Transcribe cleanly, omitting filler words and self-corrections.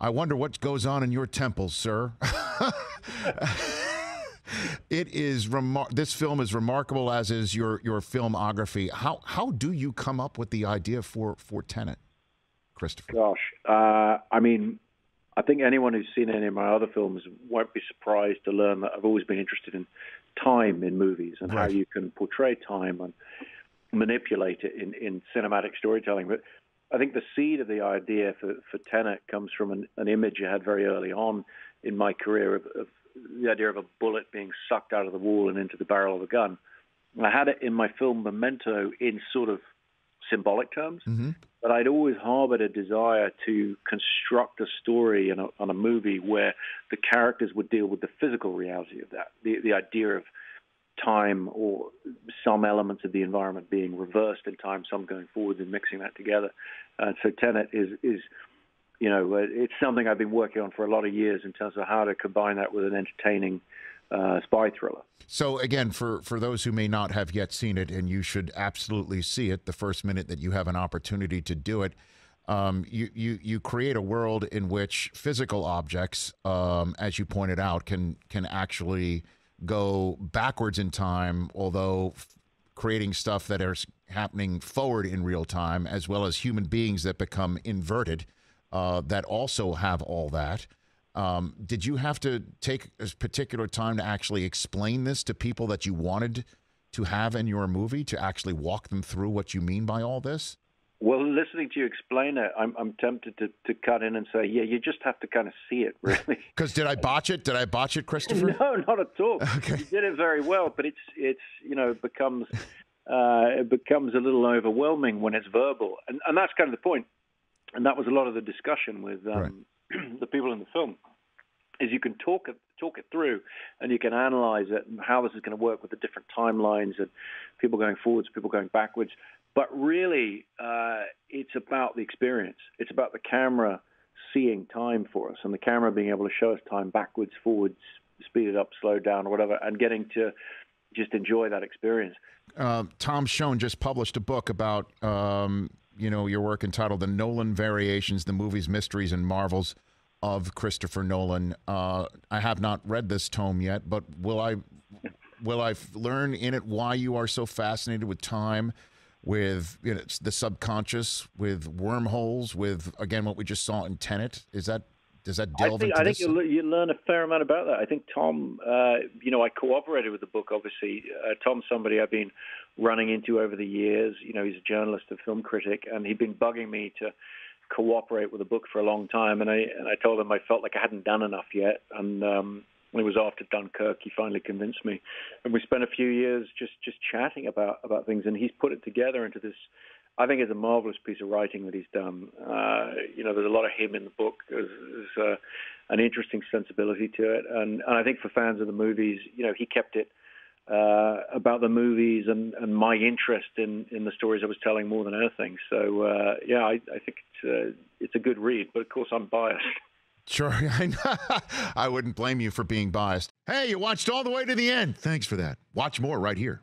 I wonder what goes on in your temples, sir. It is this film is remarkable, as is your filmography. How do you come up with the idea for Tenet, Christopher? Gosh, I mean, I think anyone who's seen any of my other films won't be surprised to learn that I've always been interested in time in movies and how you can portray time and manipulate it in cinematic storytelling. But I think the seed of the idea for Tenet comes from an image I had very early on in my career of the idea of a bullet being sucked out of the wall and into the barrel of a gun. And I had it in my film Memento in sort of symbolic terms, but I'd always harbored a desire to construct a story on a movie where the characters would deal with the physical reality of that, the idea of time or some elements of the environment being reversed in time, some going forward, and mixing that together. And so Tenet is you know, it's something I've been working on for a lot of years in terms of how to combine that with an entertaining spy thriller. So again, for those who may not have yet seen it, and you should absolutely see it the first minute that you have an opportunity to do it, you create a world in which physical objects, as you pointed out, can actually go backwards in time, although creating stuff that is happening forward in real time, as well as human beings that become inverted, that also have all that. Did you have to take a particular time to actually explain this to people that you wanted to have in your movie, to actually walk them through what you mean by all this? Well, listening to you explain it, I'm tempted to cut in and say, yeah, you just have to kind of see it, really. Because did I botch it? Did I botch it, Christopher? No, not at all. Okay. You did it very well, but it's you know, it becomes a little overwhelming when it's verbal, and that's kind of the point. And that was a lot of the discussion with the people in the film, is you can talk it through, and you can analyze it and how this is going to work with the different timelines and people going forwards, people going backwards. But really, it's about the experience. It's about the camera seeing time for us, and the camera being able to show us time backwards, forwards, speed it up, slow down, or whatever, and getting to just enjoy that experience. Tom Schoen just published a book about your work entitled "The Nolan Variations: The Movies, Mysteries, and Marvels of Christopher Nolan." I have not read this tome yet, but will I learn in it why you are so fascinated with time, with the subconscious, with wormholes, with, again, what we just saw in Tenet? Does that delve into this? I think you learn a fair amount about that. I think Tom, I cooperated with the book, obviously. Tom's somebody I've been running into over the years. He's a journalist, a film critic, and he'd been bugging me to cooperate with the book for a long time. And I told him I felt like I hadn't done enough yet. And when it was after Dunkirk, he finally convinced me. And we spent a few years just chatting about things. And he's put it together into this, I think it's a marvelous piece of writing that he's done. There's a lot of him in the book. There's an interesting sensibility to it. And I think for fans of the movies, he kept it about the movies and my interest in the stories I was telling more than anything. So, I think it's a good read. But, of course, I'm biased. Sure. I wouldn't blame you for being biased. Hey, you watched all the way to the end. Thanks for that. Watch more right here.